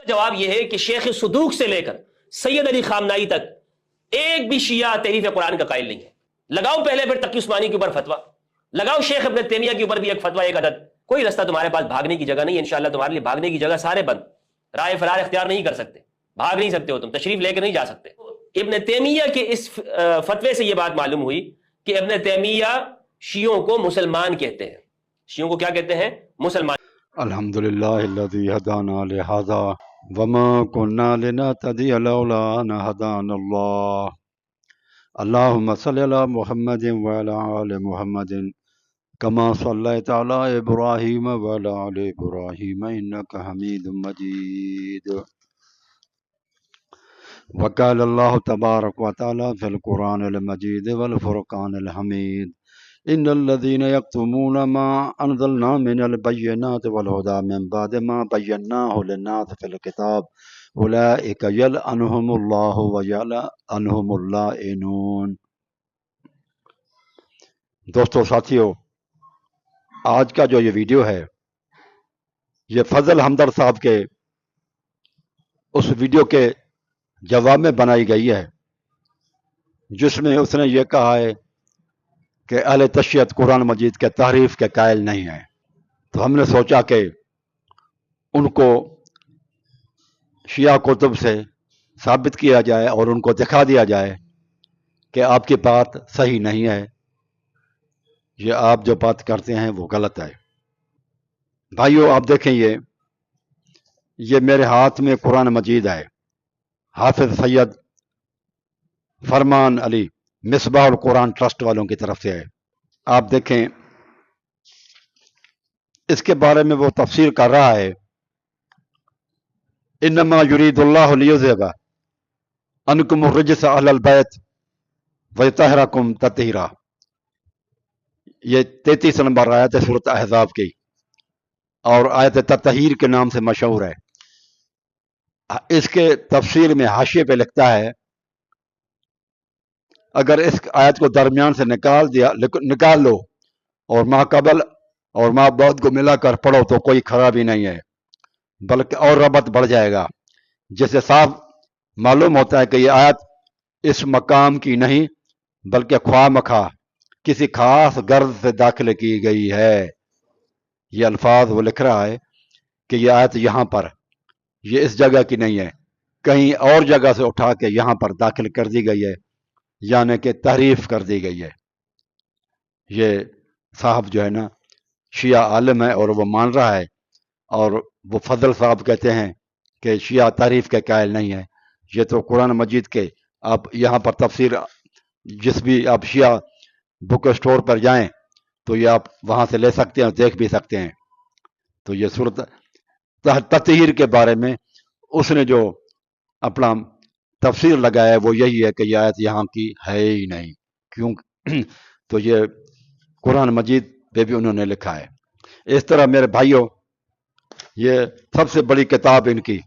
جواب یہ ہے کہ شیخ صدوق سے لے کر سید علی خامنائی تک ایک بھی شیعہ تحریف قرآن کا قائل نہیں ہے. لگاؤ پہلے پھر تقی عثمانی کے اوپر فتوا، لگاؤ شیخ ابن تیمیہ کے اوپر بھی ایک فتوا، ایک عدد. کوئی رستہ تمہارے پاس بھاگنے کی جگہ نہیں ہے. انشاءاللہ تمہارے لیے بھاگنے کی جگہ سارے بند، رائے فرار اختیار نہیں کر سکتے، بھاگ نہیں سکتے ہو، تم تشریف لے کے نہیں جا سکتے. ابن تیمیہ کے اس فتوے سے یہ بات معلوم ہوئی کہ ابن تیمیہ شیعوں کو مسلمان کہتے ہیں. شیعوں کو کیا کہتے ہیں؟ مسلمان. الحمدللہ الذی ہدانا لہذا وما كنا لنهتدی لولا ان هدانا اللہ. اللہم صلی علی محمد وعلی آل محمد کما صلیت علی ابراہیم وعلی آل ابراہیم انک حمید مجید. وقال اللہ تبارک و تعالی فی القرآن المجید والفرقان الحمید ان الذين يكتمون ما انزلنا من البينات والهدى من بعد ما بيناه للناس في الكتاب اولئك يلعنهم الله ويلعنهم اللائنون. دوستو ساتھیو، آج کا جو یہ ویڈیو ہے یہ فضل ہمدرد صاحب کے اس ویڈیو کے جواب میں بنائی گئی ہے جس میں اس نے یہ کہا ہے کہ اہل تشیعت قرآن مجید کے تحریف کے قائل نہیں ہیں. تو ہم نے سوچا کہ ان کو شیعہ کتب سے ثابت کیا جائے اور ان کو دکھا دیا جائے کہ آپ کی بات صحیح نہیں ہے، یہ آپ جو بات کرتے ہیں وہ غلط ہے. بھائیو آپ دیکھیں، یہ میرے ہاتھ میں قرآن مجید ہے، حافظ سید فرمان علی مصباح القرآن ٹرسٹ والوں کی طرف سے ہے. آپ دیکھیں اس کے بارے میں وہ تفسیر کر رہا ہے، انما یرید اللہ لیذھب عنکم الرجس اہل البیت ویطہرکم تطہیرا. یہ 33 نمبر آیت ہے سورۃ احزاب کی، اور آیت تطہیر کے نام سے مشہور ہے. اس کے تفسیر میں حاشیے پہ لکھتا ہے اگر اس آیت کو درمیان سے نکال لو اور ما قبل اور ما بعد کو ملا کر پڑھو تو کوئی خرابی نہیں ہے، بلکہ اور ربط بڑھ جائے گا، جس سے صاف معلوم ہوتا ہے کہ یہ آیت اس مقام کی نہیں بلکہ خواہ مخواہ کسی خاص غرض سے داخل کی گئی ہے. یہ الفاظ وہ لکھ رہا ہے کہ یہ آیت یہاں پر، یہ اس جگہ کی نہیں ہے، کہیں اور جگہ سے اٹھا کے یہاں پر داخل کر دی گئی ہے، یعنی کہ تحریف کر دی گئی ہے. یہ صاحب جو ہے نا شیعہ عالم ہے اور وہ مان رہا ہے، اور وہ فضل صاحب کہتے ہیں کہ شیعہ تحریف کے قائل نہیں ہے. یہ تو قرآن مجید کے آپ یہاں پر تفسیر جس بھی آپ شیعہ بک اسٹور پر جائیں تو یہ آپ وہاں سے لے سکتے ہیں اور دیکھ بھی سکتے ہیں. تو یہ صورت تطہیر کے بارے میں اس نے جو اپنا تفسیر لگایا ہے وہ یہی ہے کہ یہ آیت یہاں کی ہے ہی نہیں. کیوں؟ تو یہ قرآن مجید پہ بھی انہوں نے لکھا ہے. اس طرح میرے بھائیوں، یہ سب سے بڑی کتاب ان کی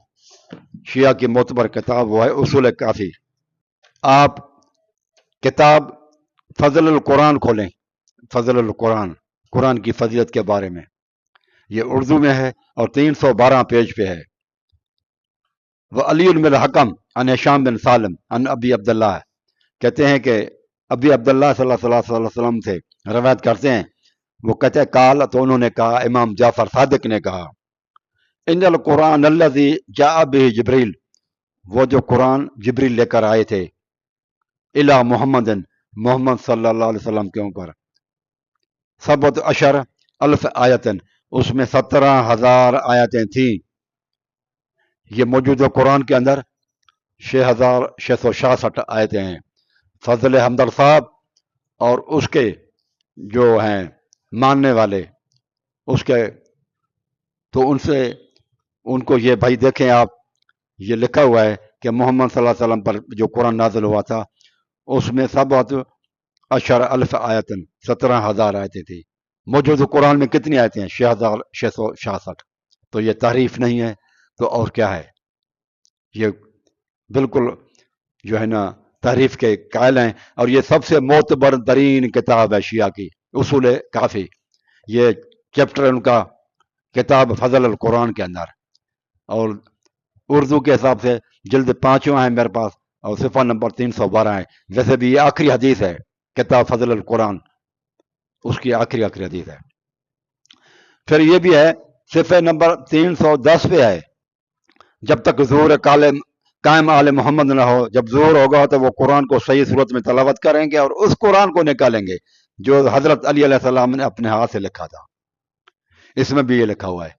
شیعہ کی معتبر کتاب وہ ہے اصول کافی. آپ کتاب فضل القرآن کھولیں، فضل القرآن، قرآن کی فضیلت کے بارے میں، یہ اردو میں ہے اور 312 پیج پہ ہے. وہ علی بن الحکم عن ہشام بن سالم عن ابی عبداللہ، کہتے ہیں کہ ابی عبداللہ صلی اللہ علیہ وسلم سے روایت کرتے ہیں، وہ کہتے ہیں کال، تو انہوں نے کہا، امام جعفر صادق نے کہا، ان القرآن الذی جاء به جبریل، وہ جو قرآن جبریل لے کر آئے تھے، الی محمد، محمد صلی اللہ علیہ وسلم کے اوپر، 17,000 آیتن، اس میں 17,000 آیتیں تھیں. یہ موجودہ قرآن کے اندر 6,666 آیتیں ہیں. فضل ہمدرد صاحب اور اس کے جو ہیں ماننے والے اس کے، تو ان کو یہ بھائی دیکھیں آپ، یہ لکھا ہوا ہے کہ محمد صلی اللہ علیہ وسلم پر جو قرآن نازل ہوا تھا اس میں 17,000 آیتن، 17,000 آیتیں تھیں. موجودہ قرآن میں کتنی آیتیں ہیں؟ 6,666. تو یہ تحریف نہیں ہے تو اور کیا ہے؟ یہ بالکل جو ہے نا تحریف کے قائل ہیں. اور یہ سب سے معتبر ترین کتاب ہے شیعہ کی، اصول کافی. یہ چیپٹر ان کا کتاب فضل القرآن کے اندر، اور اردو کے حساب سے جلد 5واں ہے میرے پاس اور صفحہ نمبر 312 ہے. ویسے بھی یہ آخری حدیث ہے کتاب فضل القرآن، اس کی آخری حدیث ہے. پھر یہ بھی ہے صفحہ نمبر 310 پہ ہے، جب تک ظہور قائم آل محمد نہ ہو، جب ظہور ہوگا تو وہ قرآن کو صحیح صورت میں تلاوت کریں گے اور اس قرآن کو نکالیں گے جو حضرت علی علیہ السلام نے اپنے ہاتھ سے لکھا تھا. اس میں بھی یہ لکھا ہوا ہے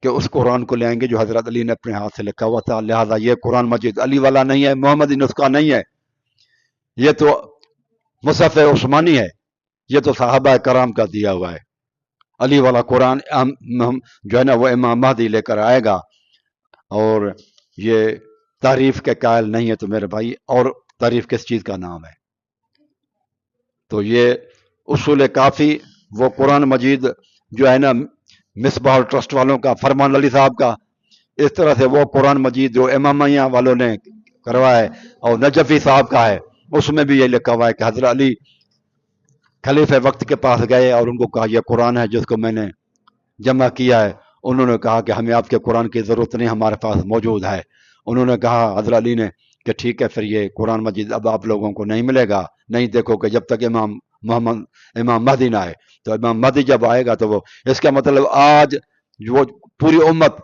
کہ اس قرآن کو لے آئیں گے جو حضرت علی نے اپنے ہاتھ سے لکھا ہوا تھا. لہٰذا یہ قرآن مجید علی والا نہیں ہے، محمدی نسخہ نہیں ہے، یہ تو مصحف عثمانی ہے، یہ تو صحابہ کرام کا دیا ہوا ہے. علی والا قرآن جو ہے نا وہ امام مہدی لے کر آئے گا، اور یہ تعریف کے قائل نہیں ہے تو میرے بھائی اور تعریف کس چیز کا نام ہے؟ تو یہ اصول کافی وہ قرآن مجید جو ہے نا مصباح الٹرسٹ والوں کا، فرمان علی صاحب کا، اس طرح سے وہ قرآن مجید جو امامیہ والوں نے کروایا ہے اور نجفی صاحب کا ہے، اس میں بھی یہ لکھا ہوا ہے کہ حضرت علی خلیفہ وقت کے پاس گئے اور ان کو کہا یہ قرآن ہے جس کو میں نے جمع کیا ہے. انہوں نے کہا کہ ہمیں آپ کے قرآن کی ضرورت نہیں، ہمارے پاس موجود ہے. انہوں نے کہا حضرت علی نے کہ ٹھیک ہے پھر یہ قرآن مجید اب آپ لوگوں کو نہیں ملے گا، نہیں دیکھو کہ جب تک امام مہدی نہ آئے. تو امام مہدی جب آئے گا تو وہ، اس کا مطلب آج وہ پوری امت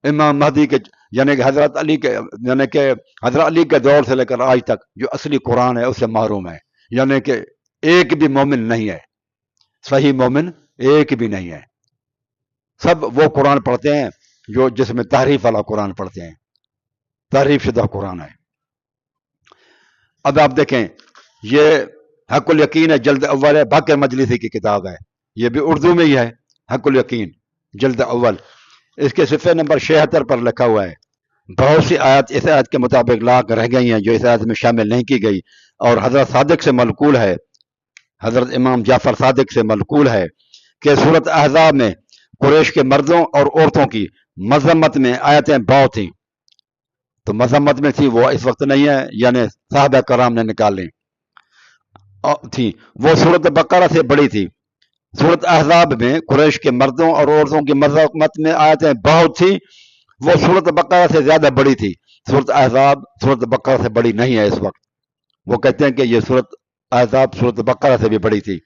امام مہدی کے یعنی کہ حضرت علی کے دور سے لے کر آج تک جو اصلی قرآن ہے اس سے محروم ہے. یعنی کہ ایک بھی مومن نہیں ہے، صحیح مومن ایک بھی نہیں ہے. سب وہ قرآن پڑھتے ہیں جو جس میں تحریف والا قرآن پڑھتے ہیں، تحریف شدہ قرآن ہے. اب آپ دیکھیں یہ حق الیقین ہے، جلد اول ہے، باقر مجلسی کی کتاب ہے، یہ بھی اردو میں ہی ہے. حق الیقین جلد اول، اس کے صفحے نمبر 76 پر لکھا ہوا ہے بہت سی آیات اس آیت کے مطابق لاگ رہ گئی ہیں جو اس آیت میں شامل نہیں کی گئی، اور حضرت صادق سے منقول ہے، حضرت امام جعفر صادق سے منقول ہے کہ سورۃ احزاب میں قریش کے مردوں اور عورتوں کی مذمت میں آیتیں بہت تھیں. تو مذمت میں تھی وہ اس وقت نہیں ہے، یعنی صحابہ کرام نے نکال لی تھی، وہ سورۃ بقرہ سے بڑی تھی. سورۃ احزاب میں قریش کے مردوں اور عورتوں کی مذمت میں آیتیں بہت تھیں، وہ سورۃ بقرہ سے زیادہ بڑی تھی. سورۃ احزاب سورۃ بقرہ سے بڑی نہیں ہے اس وقت. وہ کہتے ہیں کہ یہ سورۃ احزاب سورۃ بقرہ سے بھی بڑی تھی،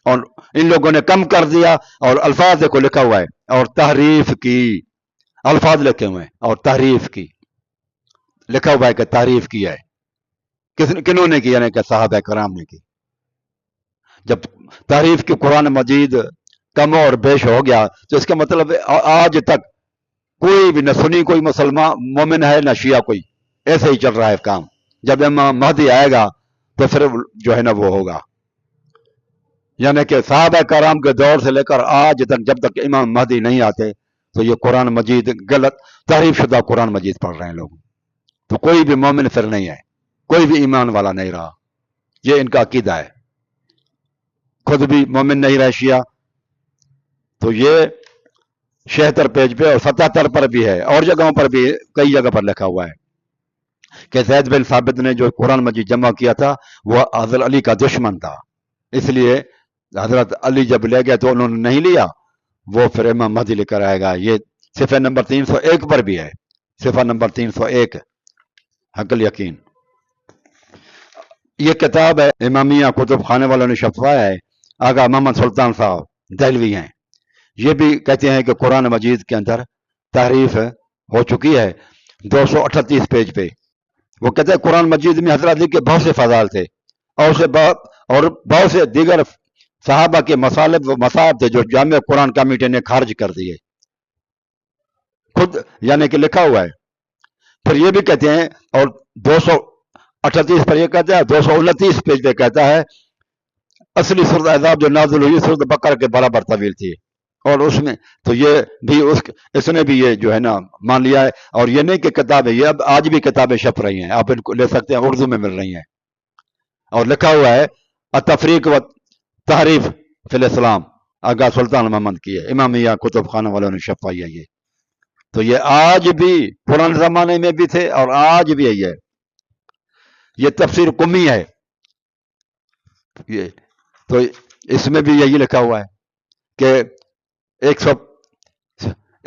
اور ان لوگوں نے کم کر دیا. اور الفاظ دیکھو لکھا ہوا ہے اور تحریف کی، الفاظ لکھے ہوئے ہیں اور تحریف کی، لکھا ہوا ہے کہ تعریف کی ہے. کنہوں نے کی؟ یعنی کہ صحابہ کرام نے کی. جب تعریف کی قرآن مجید کم اور بیش ہو گیا تو اس کا مطلب آج تک کوئی بھی نہ سنی کوئی مسلمان مومن ہے نہ شیعہ کوئی، ایسے ہی چل رہا ہے کام. جب امام مہدی آئے گا تو پھر جو ہے نا وہ ہوگا. یعنی کہ صحابہ کرام کے دور سے لے کر آج تک جب تک امام مہدی نہیں آتے تو یہ قرآن مجید غلط تحریف شدہ قرآن مجید پڑھ رہے ہیں لوگ. تو کوئی بھی مومن پھر نہیں ہے، کوئی بھی ایمان والا نہیں رہا. یہ ان کا عقیدہ ہے، خود بھی مومن نہیں رہے شیعہ. تو یہ 76 پیج پہ اور 77 پر بھی ہے، اور جگہوں پر بھی کئی جگہ پر لکھا ہوا ہے کہ زید بن ثابت نے جو قرآن مجید جمع کیا تھا وہ حضرت علی کا دشمن تھا، اس لیے حضرت علی جب لے گئے تو انہوں نے نہیں لیا، وہ پھر امام مہدی لے کر آئے گا. یہ صفحہ نمبر 301 پر بھی ہے، صفحہ نمبر 301 حق الیقین. یہ کتاب ہے امامیہ کتب خانے والوں نے چھپوایا ہے، آغا محمد سلطان صاحب دہلوی ہیں. یہ بھی کہتے ہیں کہ قرآن مجید کے اندر تحریف ہو چکی ہے. 238 پیج پہ وہ کہتے ہیں قرآن مجید میں حضرت علی کے بہت سے فضائل تھے اور بہت سے دیگر صحابہ کے مصالب و مصائب تھے جو جامع قرآن کمیٹی نے خارج کر دیے، خود یعنی کہ لکھا ہوا ہے. پھر یہ بھی کہتے ہیں، اور 238 پر یہ کہتا ہے، 229 پیج پہ کہتا ہے اصلی سورۃ احزاب جو نازل ہوئی سورۃ بقرہ کے برابر طویل تھی، اور اس میں تو یہ بھی اس نے بھی یہ جو ہے نا مان لیا ہے. اور یہ نہیں کہ کتابیں، یہ اب آج بھی کتابیں چھپ رہی ہیں، آپ ان کو لے سکتے ہیں، اردو میں مل رہی ہیں، اور لکھا ہوا ہے التفریق و تحریف فی الاسلام، آغا سلطان محمد کی ہے، امامیہ کتب خانہ والوں نے چھپوائی ہے. یہ تو یہ آج بھی پرانے زمانے میں بھی تھے اور آج بھی ہے. یہ تفسیر قمی ہے، یہ تو اس میں بھی یہی لکھا ہوا ہے کہ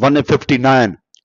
159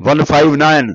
159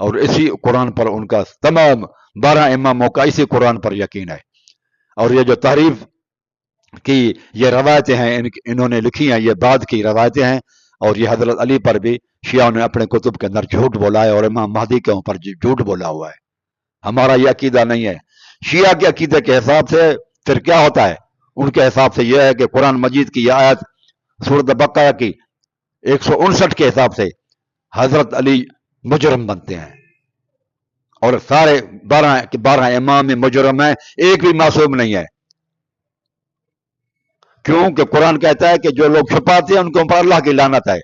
اور اسی قرآن پر ان کا تمام 12 اماموں کا اسی قرآن پر یقین ہے. اور یہ جو تحریف کی یہ روایتیں ہیں انہوں نے لکھی ہیں، یہ بعد کی روایتیں ہیں. اور یہ حضرت علی پر بھی شیعہ نے اپنے کتب کے اندر جھوٹ بولا ہے، اور امام مہدی کے اوپر جھوٹ بولا ہوا ہے. ہمارا یہ عقیدہ نہیں ہے. شیعہ کے عقیدے کے حساب سے پھر کیا ہوتا ہے؟ ان کے حساب سے یہ ہے کہ قرآن مجید کی یہ آیت سورۃ بقرہ کی 159 کے حساب سے حضرت علی مجرم بنتے ہیں، اور سارے 12 امام میں مجرم ہیں، ایک بھی معصوم نہیں ہے. کیوں کہ قرآن کہتا ہے کہ جو لوگ چھپاتے ہیں ان کے اوپر اللہ کی لعنت ہے.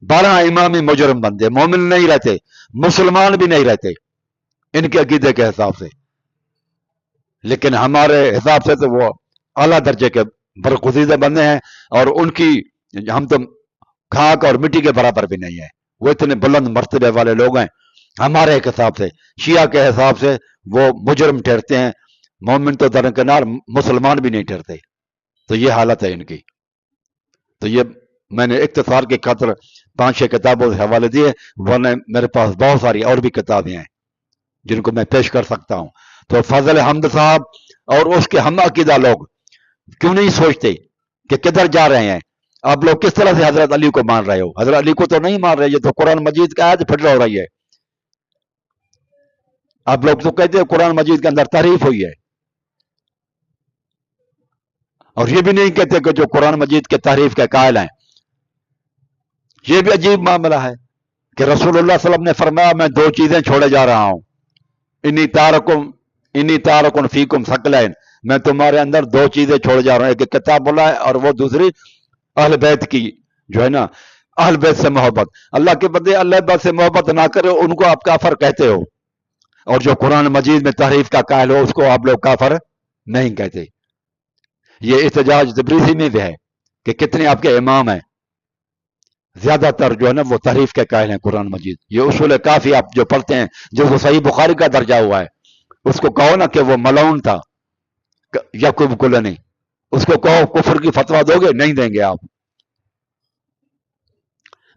12 امام مجرم بنتے، مومن نہیں رہتے، مسلمان بھی نہیں رہتے ان کے عقیدے کے حساب سے. لیکن ہمارے حساب سے تو وہ اعلیٰ درجے کے برگزیدہ بندے ہیں، اور ان کی ہم تو خاک اور مٹی کے برابر بھی نہیں ہے. وہ اتنے بلند مرتبے والے لوگ ہیں. ہمارے حساب سے، شیعہ کے حساب سے وہ مجرم ٹھہرتے ہیں، مومن تو درکنار مسلمان بھی نہیں ٹھہرتے. تو یہ حالت ہے ان کی. تو یہ میں نے اختصار کی خاطر 5-6 کتابوں سے حوالے دیے، ورنہ میرے پاس بہت ساری اور بھی کتابیں ہیں جن کو میں پیش کر سکتا ہوں. تو فضل حمد صاحب اور اس کے ہم عقیدہ لوگ کیوں نہیں سوچتے کہ کدھر جا رہے ہیں؟ آپ لوگ کس طرح سے حضرت علی کو مان رہے ہو؟ حضرت علی کو تو نہیں مان رہے، یہ تو قرآن مجید کا آیت پھٹ ہو رہی ہے. آپ لوگ تو کہتے ہیں قرآن مجید کے اندر تعریف ہوئی ہے، اور یہ بھی نہیں کہتے کہ جو قرآن مجید کے تعریف کے قائل ہیں. یہ بھی عجیب معاملہ ہے کہ رسول اللہ صلی اللہ علیہ وسلم نے فرمایا میں 2 چیزیں چھوڑے جا رہا ہوں، انی تارکن فیکم ثقلین، میں تمہارے اندر 2 چیزیں چھوڑے جا رہا ہوں. ایک کتاب اللہ ہے، اور وہ دوسری اہل بیت کی جو ہے نا، اہل بیت سے محبت. اللہ کے بندے اہل بیت سے محبت نہ کرے ان کو آپ کافر کہتے ہو، اور جو قرآن مجید میں تعریف کا قائل ہو اس کو آپ لوگ کافر نہیں کہتے. یہ احتجاج تبریزی میں بھی ہے کہ کتنے آپ کے امام ہیں، زیادہ تر جو ہے نا وہ تعریف کے قائل ہیں قرآن مجید. یہ اصول کافی آپ جو پڑھتے ہیں، جو وہ صحیح بخاری کا درجہ ہوا ہے، اس کو کہو نا کہ وہ ملعون تھا یعقوب کلنی، اس کو کہو کفر کی فتویٰ دو گے؟ نہیں دیں گے آپ.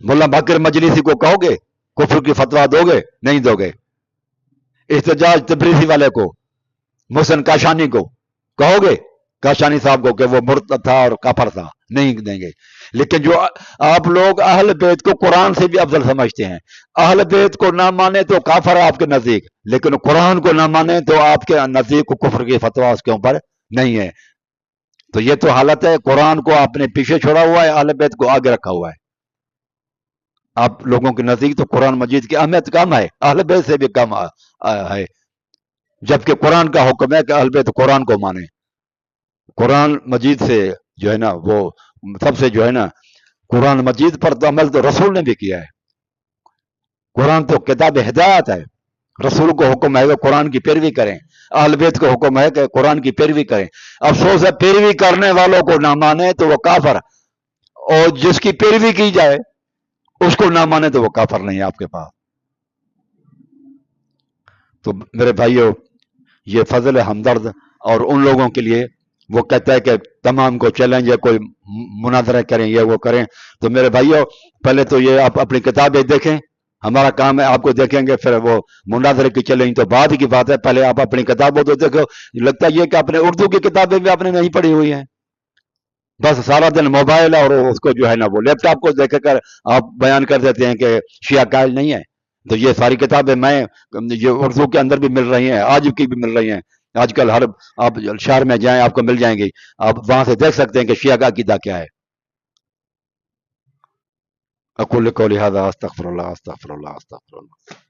مولانا باقر مجلسی کو کہو گے کفر کی فتویٰ دو گے؟ نہیں دو گے. احتجاج تبریزی والے کو، محسن کاشانی کو کہو گے، کاشانی صاحب کو، کہ وہ مرتد تھا اور کافر تھا؟ نہیں دیں گے. لیکن جو آپ لوگ اہل بیت کو قرآن سے بھی افضل سمجھتے ہیں، اہل بیت کو نہ مانے تو کافر ہے آپ کے نزدیک، لیکن قرآن کو نہ مانے تو آپ کے نزدیک کفر کی فتویٰ اس کے اوپر نہیں ہے. تو یہ تو حالت ہے. قرآن کو آپ نے پیچھے چھوڑا ہوا ہے، اہل بیت کو آگے رکھا ہوا ہے. آپ لوگوں کے نزدیک تو قرآن مجید کی اہمیت کم ہے، اہل بیت سے بھی کم ہے، جبکہ قرآن کا حکم ہے کہ اہل بیت قرآن کو مانے. قرآن مجید سے جو ہے نا وہ سب سے جو ہے نا، قرآن مجید پر تو عمل تو رسول نے بھی کیا ہے. قرآن تو کتاب ہدایت ہے. رسول کو حکم ہے کہ قرآن کی پیروی کریں، اہل بیت کو حکم ہے کہ قرآن کی پیروی کریں. افسوس ہے پیروی کرنے والوں کو نہ مانے تو وہ کافر، اور جس کی پیروی کی جائے اس کو نہ مانے تو وہ کافر نہیں ہے آپ کے پاس. تو میرے بھائیو، یہ فضل ہمدرد اور ان لوگوں کے لیے وہ کہتا ہے کہ تمام کو چیلنج ہے، کوئی مناظرہ کریں، یہ وہ کریں. تو میرے بھائیو، پہلے تو یہ آپ اپنی کتابیں دیکھیں، ہمارا کام ہے آپ کو دیکھیں گے، پھر وہ مناظرے کی چیلنج تو بعد کی بات ہے. پہلے آپ اپنی کتابوں تو دیکھو. لگتا یہ کہ اپنے اردو کی کتابیں بھی آپ نے نہیں پڑھی ہوئی ہیں، بس سارا دن موبائل اور اس کو جو ہے نا وہ لیپ ٹاپ کو دیکھ کر آپ بیان کر دیتے ہیں کہ شیعہ قائل نہیں ہے. تو یہ ساری کتابیں میں یہ اردو کے اندر بھی مل رہی ہیں، آج کی بھی مل رہی ہیں. آج کل ہر آپ شہر میں جائیں آپ کو مل جائیں گی، آپ وہاں سے دیکھ سکتے ہیں کہ شیعہ کا عقیدہ کیا ہے. اقول قولی ھذا استغفر اللہ استغفر اللہ استغفر اللہ.